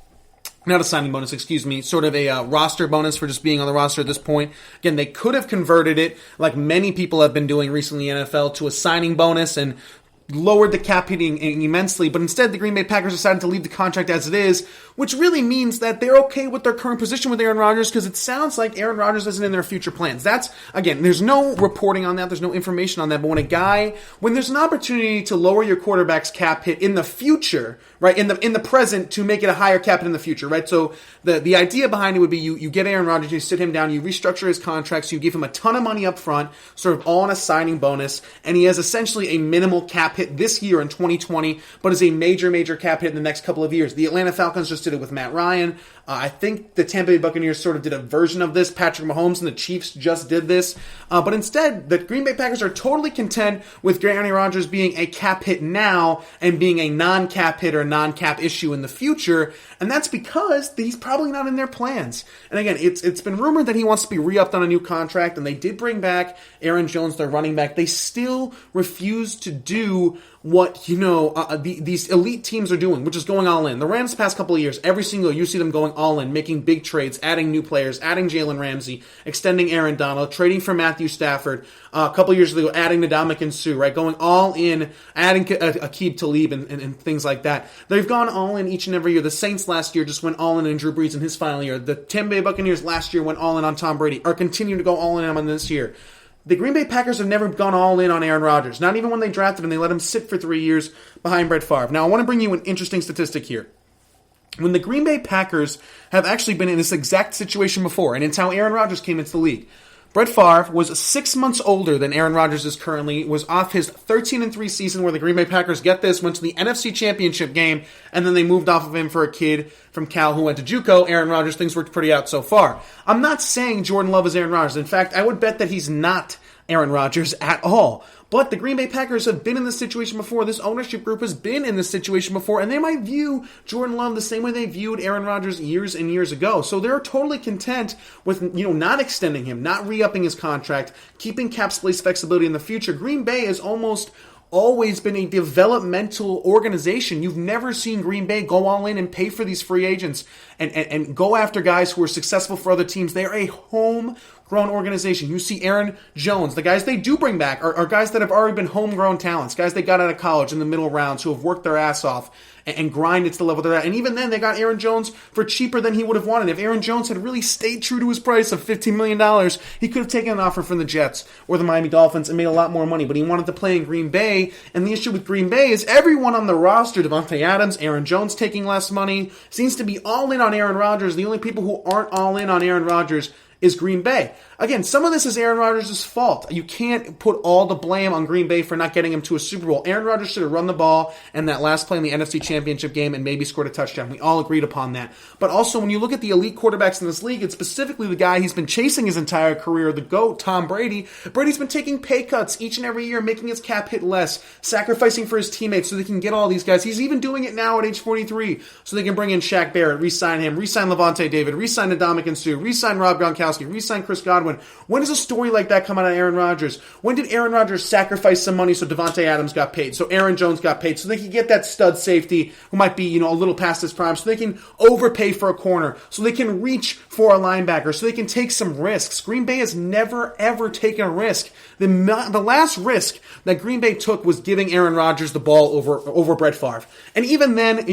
Not a signing bonus, sort of a roster bonus for just being on the roster at this point. Again, they could have converted it, like many people have been doing recently in the NFL, to a signing bonus and lowered the cap hitting immensely, but instead the Green Bay Packers decided to leave the contract as it is, which really means that they're okay with their current position with Aaron Rodgers, because it sounds like Aaron Rodgers isn't in their future plans. That's, again, there's no reporting on that, there's no information on that, but when there's an opportunity to lower your quarterback's cap hit in the future, right, in the present to make it a higher cap hit in the future, right, so the idea behind it would be you get Aaron Rodgers, you sit him down, you restructure his contract, so you give him a ton of money up front, sort of all on a signing bonus, and he has essentially a minimal cap hit this year in 2020, but is a major cap hit in the next couple of years. The Atlanta Falcons just did it with Matt Ryan. I think the Tampa Bay Buccaneers sort of did a version of this. Patrick Mahomes and the Chiefs just did this. But instead, the Green Bay Packers are totally content with Aaron Rodgers being a cap hit now and being a non-cap hit or non-cap issue in the future. And that's because he's probably not in their plans. And again, it's been rumored that he wants to be re-upped on a new contract, and they did bring back Aaron Jones, their running back. They still refuse to do do what, these elite teams are doing, which is going all in. The Rams past couple of years, every single year you see them going all in, making big trades, adding new players, adding Jalen Ramsey, extending Aaron Donald, trading for Matthew Stafford, a couple of years ago adding Ndamukong Suh, right? Going all in, adding Aqib Talib and things like that. They've gone all in each and every year. The Saints last year just went all in Drew Brees in his final year. The Tampa Bay Buccaneers last year went all in on Tom Brady, are continuing to go all in on this year. The Green Bay Packers have never gone all in on Aaron Rodgers, not even when they drafted him. They let him sit for 3 years behind Brett Favre. Now, I want to bring you an interesting statistic here. When the Green Bay Packers have actually been in this exact situation before, and it's how Aaron Rodgers came into the league. Brett Favre was 6 months older than Aaron Rodgers is currently, was off his 13-3 season where the Green Bay Packers, get this, went to the NFC Championship game, and then they moved off of him for a kid from Cal who went to JUCO. Aaron Rodgers, things worked pretty out so far. I'm not saying Jordan Love is Aaron Rodgers. In fact, I would bet that he's not Aaron Rodgers at all. But the Green Bay Packers have been in this situation before. This ownership group has been in this situation before, and they might view Jordan Love the same way they viewed Aaron Rodgers years and years ago. So they're totally content with, not extending him, not re-upping his contract, keeping cap space flexibility in the future. Green Bay is almost always been a developmental organization. You've never seen Green Bay go all in and pay for these free agents and go after guys who are successful for other teams. They are a homegrown organization. You see Aaron Jones, the guys they do bring back are guys that have already been homegrown talents, guys they got out of college in the middle rounds who have worked their ass off and grinded to the level they're at. And even then, they got Aaron Jones for cheaper than he would have wanted. If Aaron Jones had really stayed true to his price of $15 million, he could have taken an offer from the Jets or the Miami Dolphins and made a lot more money. But he wanted to play in Green Bay. And the issue with Green Bay is everyone on the roster, Devontae Adams, Aaron Jones taking less money, seems to be all in on Aaron Rodgers. The only people who aren't all in on Aaron Rodgers is Green Bay. Again, some of this is Aaron Rodgers' fault. You can't put all the blame on Green Bay for not getting him to a Super Bowl. Aaron Rodgers should have run the ball in that last play in the NFC Championship game and maybe scored a touchdown. We all agreed upon that. But also, when you look at the elite quarterbacks in this league, it's specifically the guy he's been chasing his entire career, the GOAT, Tom Brady. Brady's been taking pay cuts each and every year, making his cap hit less, sacrificing for his teammates so they can get all these guys. He's even doing it now at age 43 so they can bring in Shaq Barrett, re-sign him, re-sign Levante David, re-sign Ndamukong Suh, re-sign Rob Gronkowski, re-sign Chris Godwin. When does a story like that come out of Aaron Rodgers? When did Aaron Rodgers sacrifice some money so Devontae Adams got paid, so Aaron Jones got paid, so they could get that stud safety who might be, a little past his prime, so they can overpay for a corner, so they can reach for a linebacker, so they can take some risks? Green Bay has never, ever taken a risk. The last risk that Green Bay took was giving Aaron Rodgers the ball over Brett Favre. And even then,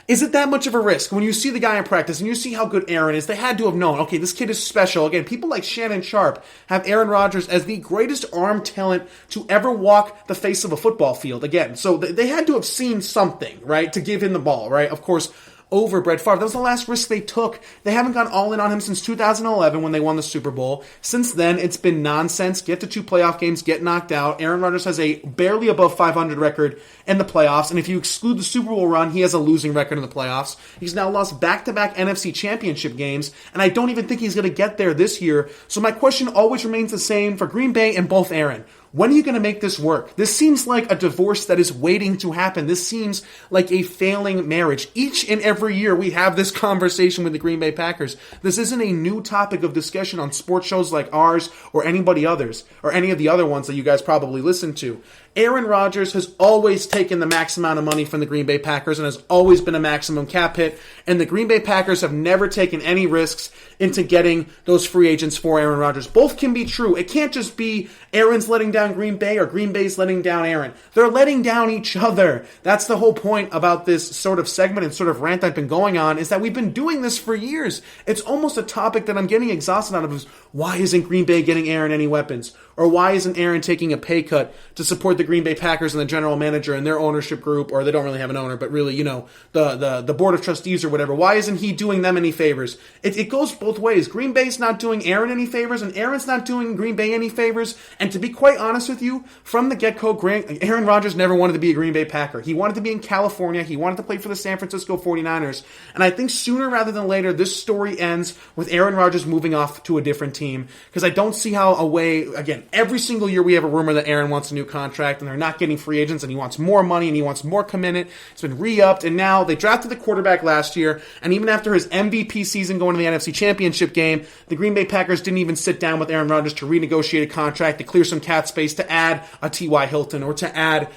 is it that much of a risk? When you see the guy in practice and you see how good Aaron is, they had to have known, okay, this kid is special. Again, people like Shannon Sharp have Aaron Rodgers as the greatest arm talent to ever walk the face of a football field. Again, so they had to have seen something, right, to give him the ball, right? Of course, over Brett Favre. That was the last risk they took. They haven't gone all in on him since 2011 when they won the Super Bowl. Since then, it's been nonsense. Get to 2 playoff games, get knocked out. Aaron Rodgers has a barely above 500 record in the playoffs, and if you exclude the Super Bowl run, he has a losing record in the playoffs. He's now lost back-to-back NFC Championship games, and I don't even think he's going to get there this year. So my question always remains the same for Green Bay and both Aaron. When are you going to make this work? This seems like a divorce that is waiting to happen. This seems like a failing marriage. Each and every year we have this conversation with the Green Bay Packers. This isn't a new topic of discussion on sports shows like ours or anybody others or any of the other ones that you guys probably listen to. Aaron Rodgers has always taken the max amount of money from the Green Bay Packers and has always been a maximum cap hit, and the Green Bay Packers have never taken any risks into getting those free agents for Aaron Rodgers. Both can be true. It can't just be Aaron's letting down Green Bay or Green Bay's letting down Aaron. They're letting down each other. That's the whole point about this sort of segment and sort of rant I've been going on, is that we've been doing this for years. It's almost a topic that I'm getting exhausted out of, is why isn't Green Bay getting Aaron any weapons? Or why isn't Aaron taking a pay cut to support the Green Bay Packers and the general manager and their ownership group, or they don't really have an owner, but really, the board of trustees or whatever? Why isn't he doing them any favors? It goes both ways. Green Bay's not doing Aaron any favors, and Aaron's not doing Green Bay any favors. And to be quite honest with you, from the get-go, Aaron Rodgers never wanted to be a Green Bay Packer. He wanted to be in California. He wanted to play for the San Francisco 49ers. And I think sooner rather than later, this story ends with Aaron Rodgers moving off to a different team, because I don't see how again, every single year we have a rumor that Aaron wants a new contract and they're not getting free agents and he wants more money and he wants more commitment. It's been re-upped, and now they drafted the quarterback last year, and even after his MVP season going to the NFC Championship game, the Green Bay Packers didn't even sit down with Aaron Rodgers to renegotiate a contract, to clear some cap space, to add a T.Y. Hilton or to add,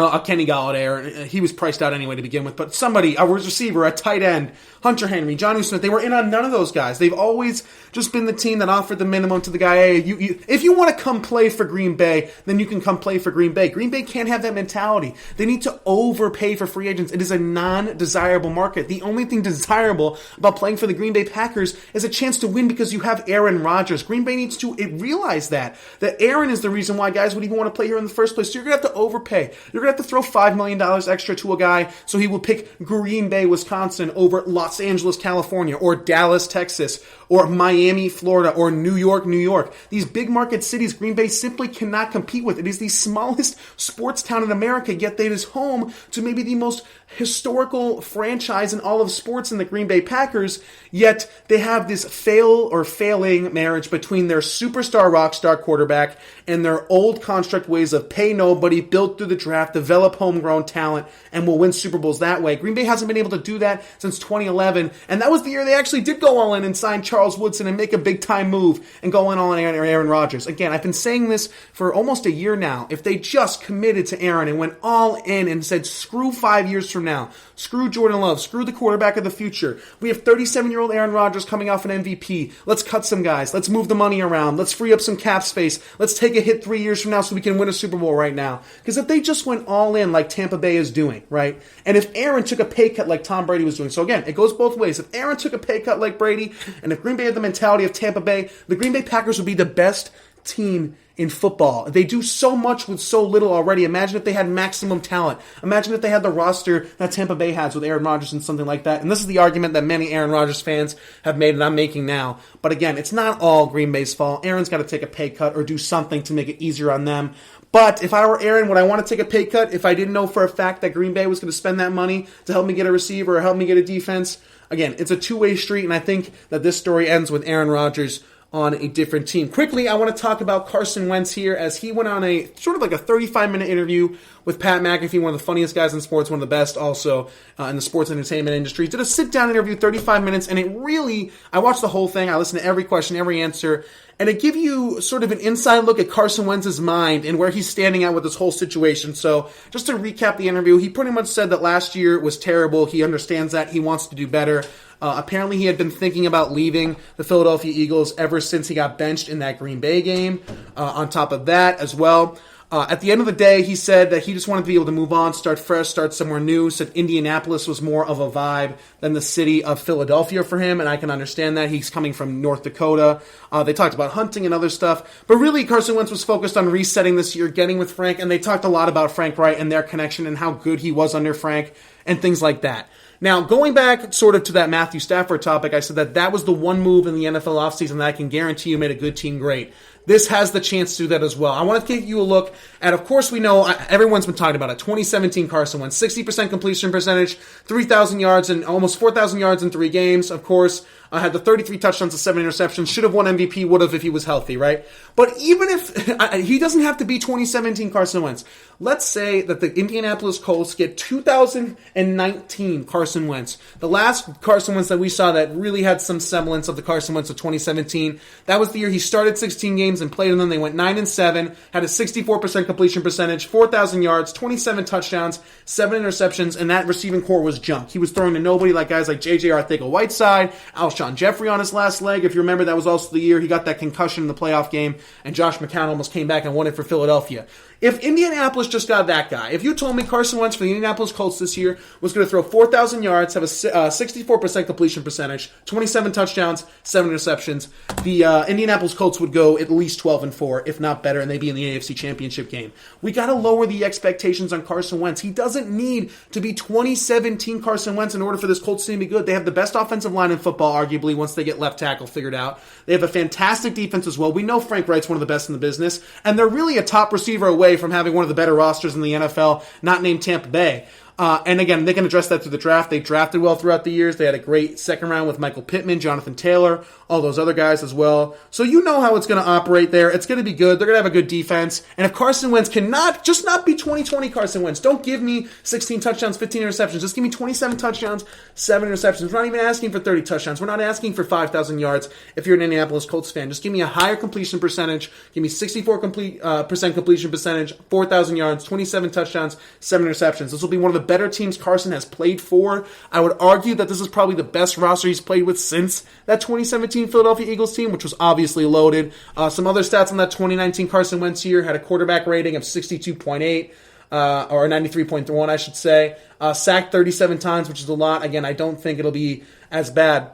a Kenny Galladay, or he was priced out anyway to begin with, but somebody, a receiver, a tight end, Hunter Henry, Jonnu Smith, they were in on none of those guys. They've always just been the team that offered the minimum to the guy, hey, if you want to come play for Green Bay, then you can come play for Green Bay. Green Bay can't have that mentality. They need to overpay for free agents. It is a non-desirable market. The only thing desirable about playing for the Green Bay Packers is a chance to win because you have Aaron Rodgers. Green Bay needs to realize that Aaron is the reason why guys would even want to play here in the first place. So you're going to have to overpay. You're going to have to throw $5 million extra to a guy so he will pick Green Bay, Wisconsin over Los Angeles, California, or Dallas, Texas, or Miami, Florida, or New York, New York. These big market cities, Green Bay simply cannot compete with. It is the smallest sports town in America, yet it is home to maybe the most historical franchise in all of sports in the Green Bay Packers, yet they have this failing marriage between their superstar rockstar quarterback and their old construct ways of pay nobody, build through the draft, develop homegrown talent, and will win Super Bowls that way. Green Bay hasn't been able to do that since 2011, and that was the year they actually did go all in and sign Charles Woodson and make a big-time move and go in all in on Aaron Rodgers. Again, I've been saying this for almost a year now. If they just committed to Aaron and went all in and said, screw 5 years from now, screw Jordan Love, screw the quarterback of the future. We have 37-year-old Aaron Rodgers coming off an MVP. Let's cut some guys. Let's move the money around. Let's free up some cap space. Let's take a hit 3 years from now so we can win a Super Bowl right now. Because if they just went all in like Tampa Bay is doing, right? And if Aaron took a pay cut like Tom Brady was doing. So again, it goes both ways. If Aaron took a pay cut like Brady, and if Green Bay had the mentality of Tampa Bay, the Green Bay Packers would be the best team in football. They do so much with so little already. Imagine if they had maximum talent. Imagine if they had the roster that Tampa Bay has with Aaron Rodgers and something like that. And this is the argument that many Aaron Rodgers fans have made and I'm making now. But again, it's not all Green Bay's fault. Aaron's got to take a pay cut or do something to make it easier on them. But if I were Aaron, would I want to take a pay cut if I didn't know for a fact that Green Bay was going to spend that money to help me get a receiver or help me get a defense? Again, it's a two-way street, and I think that this story ends with Aaron Rodgers on a different team. Quickly, I want to talk about Carson Wentz here as he went on a sort of like a 35-minute interview with Pat McAfee, one of the funniest guys in sports, one of the best also in the sports entertainment industry. He did a sit-down interview, 35 minutes, and it really, I watched the whole thing. I listened to every question, every answer, and it gives you sort of an inside look at Carson Wentz's mind and where he's standing at with this whole situation. So just to recap the interview, he pretty much said that last year was terrible. He understands that. He wants to do better. Apparently, he had been thinking about leaving the Philadelphia Eagles ever since he got benched in that Green Bay game. On top of that as well, at the end of the day, he said that he just wanted to be able to move on, start fresh, start somewhere new. Said Indianapolis was more of a vibe than the city of Philadelphia for him, and I can understand that. He's coming from North Dakota. They talked about hunting and other stuff, but really Carson Wentz was focused on resetting this year, getting with Frank, and they talked a lot about Frank Wright and their connection and how good he was under Frank and things like that. Now, going back sort of to that Matthew Stafford topic, I said that was the one move in the NFL offseason that I can guarantee you made a good team great. This has the chance to do that as well. I want to give you a look at, of course, we know, everyone's been talking about it, 2017 Carson Wentz, 60% completion percentage, 3,000 yards and almost 4,000 yards in 3 games, of course. Had the 33 touchdowns and 7 interceptions. Should have won MVP, would have if he was healthy, right? But even if he doesn't have to be 2017 Carson Wentz. Let's say that the Indianapolis Colts get 2019 Carson Wentz. The last Carson Wentz that we saw that really had some semblance of the Carson Wentz of 2017. That was the year he started 16 games and played in them. They went 9-7, had a 64% completion percentage, 4,000 yards, 27 touchdowns, 7 interceptions, and that receiving core was junk. He was throwing to nobody like guys like J.J. Arcega-Whiteside, Alshon Jeffrey on his last leg. If you remember, that was also the year he got that concussion in the playoff game, and Josh McCown almost came back and won it for Philadelphia. If Indianapolis just got that guy, if you told me Carson Wentz for the Indianapolis Colts this year was going to throw 4,000 yards, have a 64% completion percentage, 27 touchdowns, 7 interceptions, the Indianapolis Colts would go at least 12-4, if not better, and they'd be in the AFC Championship game. We got to lower the expectations on Carson Wentz. He doesn't need to be 2017 Carson Wentz in order for this Colts team to be good. They have the best offensive line in football, arguably, once they get left tackle figured out. They have a fantastic defense as well. We know Frank Wright's one of the best in the business, and they're really a top receiver away from having one of the better rosters in the NFL, not named Tampa Bay. And again, they can address that through the draft. They drafted well throughout the years. They had a great second round with Michael Pittman, Jonathan Taylor, all those other guys as well. So you know how it's going to operate there. It's going to be good. They're going to have a good defense. And if Carson Wentz cannot just not be 2020 Carson Wentz, don't give me 16 touchdowns, 15 interceptions. Just give me 27 touchdowns, 7 interceptions. We're not even asking for 30 touchdowns. We're not asking for 5,000 yards if you're an Indianapolis Colts fan. Just give me a higher completion percentage. Give me 64% completion percentage, 4,000 yards, 27 touchdowns, 7 interceptions. This will be one of the better teams Carson has played for. I would argue that this is probably the best roster he's played with since that 2017 Philadelphia Eagles team, which was obviously loaded. Some other stats on that 2019 Carson Wentz year: had a quarterback rating of 62.8, or 93.1, I should say. Sacked 37 times, which is a lot. Again, I don't think it'll be as bad.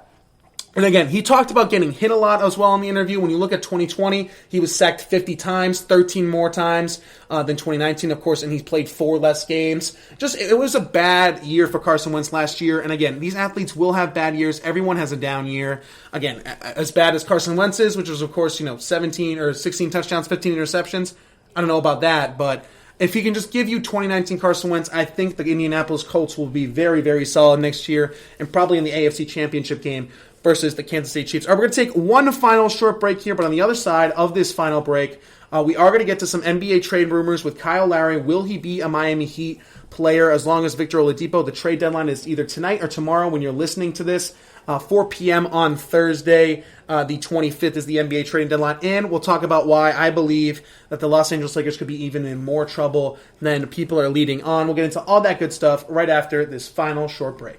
And again, he talked about getting hit a lot as well in the interview. When you look at 2020, he was sacked 50 times, 13 more times than 2019, of course, and he's played 4 less games. It was a bad year for Carson Wentz last year. And again, these athletes will have bad years. Everyone has a down year. Again, as bad as Carson Wentz is, which was, of course, 17 or 16 touchdowns, 15 interceptions. I don't know about that, but if he can just give you 2019 Carson Wentz, I think the Indianapolis Colts will be very, very solid next year and probably in the AFC Championship game versus the Kansas City Chiefs. All right, we're going to take one final short break here, but on the other side of this final break, we are going to get to some NBA trade rumors with Kyle Lowry. Will he be a Miami Heat player as long as Victor Oladipo? The trade deadline is either tonight or tomorrow when you're listening to this. 4 p.m. on Thursday, the 25th is the NBA trading deadline, and we'll talk about why I believe that the Los Angeles Lakers could be even in more trouble than people are leading on. We'll get into all that good stuff right after this final short break.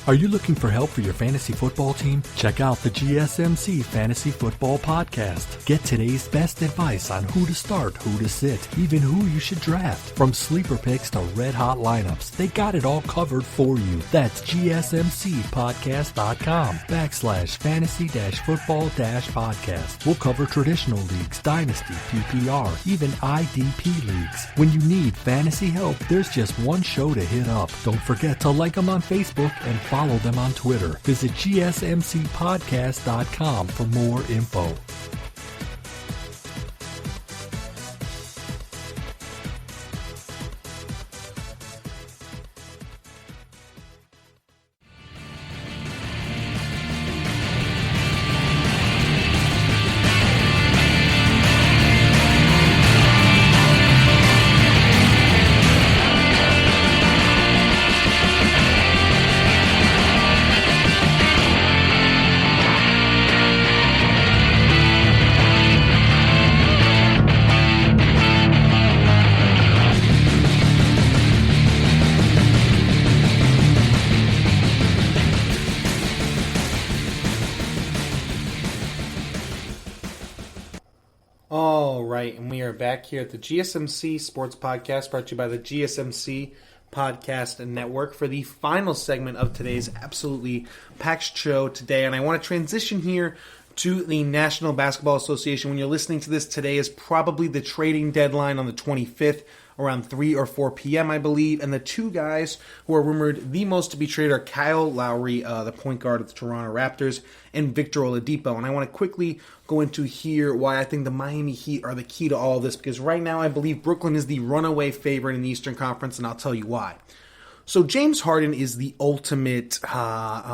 Are you looking for help for your fantasy football team? Check out the GSMC Fantasy Football Podcast. Get today's best advice on who to start, who to sit, even who you should draft. From sleeper picks to red-hot lineups, they got it all covered for you. That's gsmcpodcast.com/fantasy-football-podcast. We'll cover traditional leagues, dynasty, PPR, even IDP leagues. When you need fantasy help, there's just one show to hit up. Don't forget to like them on Facebook and follow them on Twitter. Visit gsmcpodcast.com for more info. All right, and we are back here at the GSMC Sports Podcast, brought to you by the GSMC Podcast Network for the final segment of today's absolutely packed show today. And I want to transition here to the National Basketball Association. When you're listening to this, today is probably the trading deadline on the 25th, around 3 or 4 p.m., I believe. And the two guys who are rumored the most to be traded are Kyle Lowry, the point guard of the Toronto Raptors, and Victor Oladipo. And I want to quickly go into here why I think the Miami Heat are the key to all of this, because right now I believe Brooklyn is the runaway favorite in the Eastern Conference, and I'll tell you why. So James Harden is the ultimate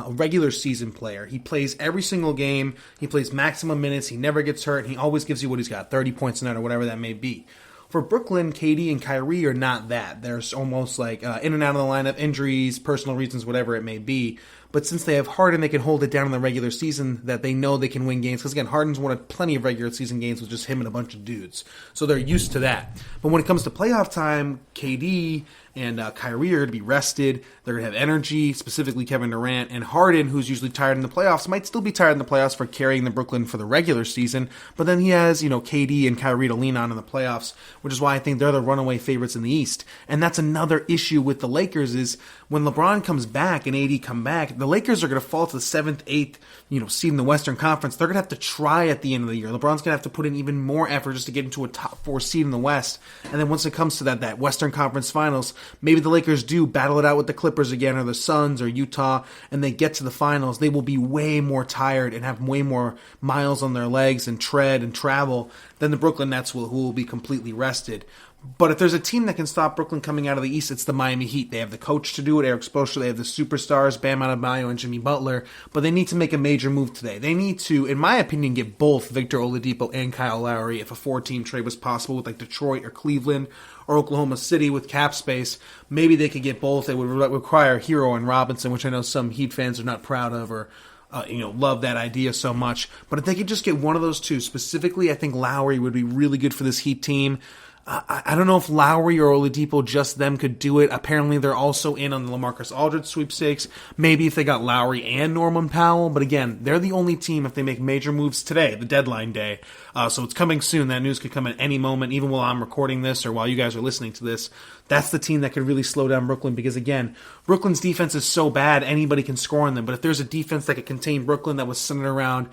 regular season player. He plays every single game. He plays maximum minutes. He never gets hurt. And he always gives you what he's got, 30 points a night or whatever that may be. For Brooklyn, KD and Kyrie are not that. They're almost like in and out of the lineup, injuries, personal reasons, whatever it may be. But since they have Harden, they can hold it down in the regular season that they know they can win games. Because, again, Harden's won plenty of regular season games with just him and a bunch of dudes. So they're used to that. But when it comes to playoff time, KD and Kyrie are going to be rested. They're going to have energy, specifically Kevin Durant. And Harden, who's usually tired in the playoffs, might still be tired in the playoffs for carrying the Brooklyn for the regular season. But then he has, KD and Kyrie to lean on in the playoffs, which is why I think they're the runaway favorites in the East. And that's another issue with the Lakers is when LeBron comes back and AD come back, the Lakers are going to fall to the 7th, 8th, seed in the Western Conference. They're going to have to try at the end of the year. LeBron's going to have to put in even more effort just to get into a top 4 seed in the West. And then once it comes to that Western Conference Finals, maybe the Lakers do battle it out with the Clippers again or the Suns or Utah, and they get to the finals. They will be way more tired and have way more miles on their legs and tread and travel than the Brooklyn Nets who will be completely rested. But if there's a team that can stop Brooklyn coming out of the East, it's the Miami Heat. They have the coach to do it, Eric Spoelstra. They have the superstars, Bam Adebayo and Jimmy Butler. But they need to make a major move today. They need to, in my opinion, get both Victor Oladipo and Kyle Lowry if a 4-team trade was possible with like Detroit or Cleveland or Oklahoma City with cap space. Maybe they could get both. It would require Hero and Robinson, which I know some Heat fans are not proud of or love that idea so much. But if they could just get one of those two, specifically, I think Lowry would be really good for this Heat team. I don't know if Lowry or Oladipo, just them, could do it. Apparently, they're also in on the LaMarcus Aldridge sweepstakes. Maybe if they got Lowry and Norman Powell. But again, they're the only team if they make major moves today, the deadline day. So it's coming soon. That news could come at any moment, even while I'm recording this or while you guys are listening to this. That's the team that could really slow down Brooklyn because, again, Brooklyn's defense is so bad, anybody can score on them. But if there's a defense that could contain Brooklyn that was centered around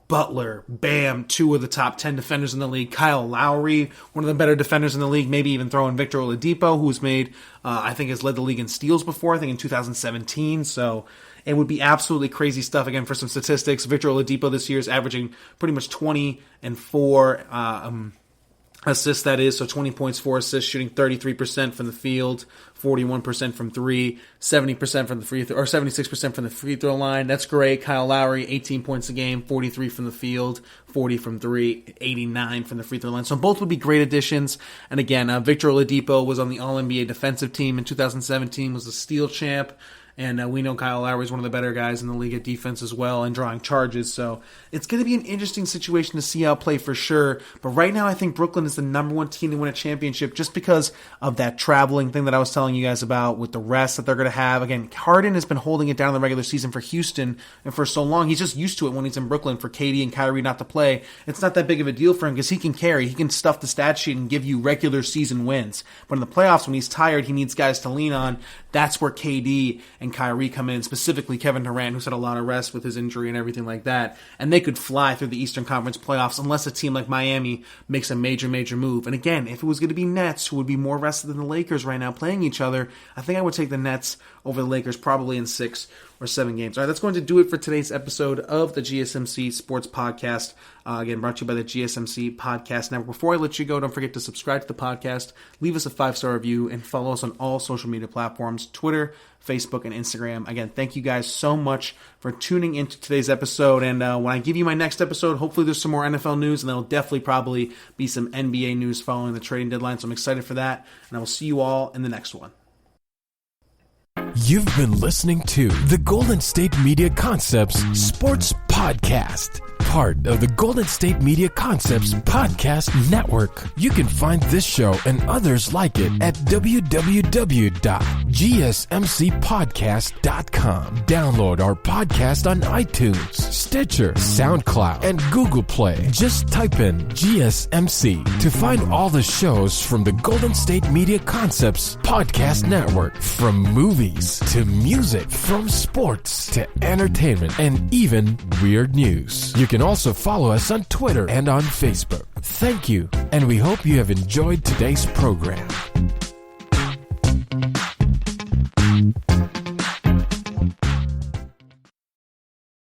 Butler, Bam, 2 of the top 10 defenders in the league. Kyle Lowry, one of the better defenders in the league. Maybe even throw in Victor Oladipo, who's made, I think has led the league in steals before, I think in 2017. So it would be absolutely crazy stuff. Again, for some statistics, Victor Oladipo this year is averaging pretty much 20 and 4 assists, that is. So 20 points, 4 assists, shooting 33% from the field, 41% from 3, 70% from the free throw, or 76% from the free throw line. That's great. Kyle Lowry, 18 points a game, 43 from the field, 40 from 3, 89 from the free throw line. So both would be great additions. And again, Victor Oladipo was on the All-NBA defensive team in 2017, was the steal champ. And we know Kyle Lowry is one of the better guys in the league at defense as well and drawing charges. So it's going to be an interesting situation to see how play for sure. But right now I think Brooklyn is the number 1 team to win a championship just because of that traveling thing that I was telling you guys about with the rest that they're going to have. Again, Harden has been holding it down in the regular season for Houston and for so long. He's just used to it when he's in Brooklyn for KD and Kyrie not to play. It's not that big of a deal for him because he can carry. He can stuff the stat sheet and give you regular season wins. But in the playoffs, when he's tired, he needs guys to lean on. That's where KD and Kyrie come in, specifically Kevin Durant, who's had a lot of rest with his injury and everything like that. And they could fly through the Eastern Conference playoffs unless a team like Miami makes a major move. And again, if it was going to be Nets, who would be more rested than the Lakers right now playing each other, I think I would take the Nets over the Lakers probably in 6 or 7 games. All right, that's going to do it for today's episode of the GSMC Sports Podcast. Again, brought to you by the GSMC Podcast Network. Before I let you go, don't forget to subscribe to the podcast, leave us a 5-star review, and follow us on all social media platforms, Twitter, Facebook, and Instagram. Again, thank you guys so much for tuning into today's episode. And when I give you my next episode, hopefully there's some more NFL news, and there'll definitely probably be some NBA news following the trading deadline. So I'm excited for that, and I will see you all in the next one. You've been listening to the Golden State Media Concepts Sports Podcast, part of the Golden State Media Concepts Podcast Network. You can find this show and others like it at www.gsmcpodcast.com. Download our podcast on iTunes, Stitcher, SoundCloud, and Google Play. Just type in GSMC to find all the shows from the Golden State Media Concepts Podcast Network, from movies to music, from sports to entertainment, and even weird news. You can also follow us on Twitter and on Facebook. Thank you, and we hope you have enjoyed today's program.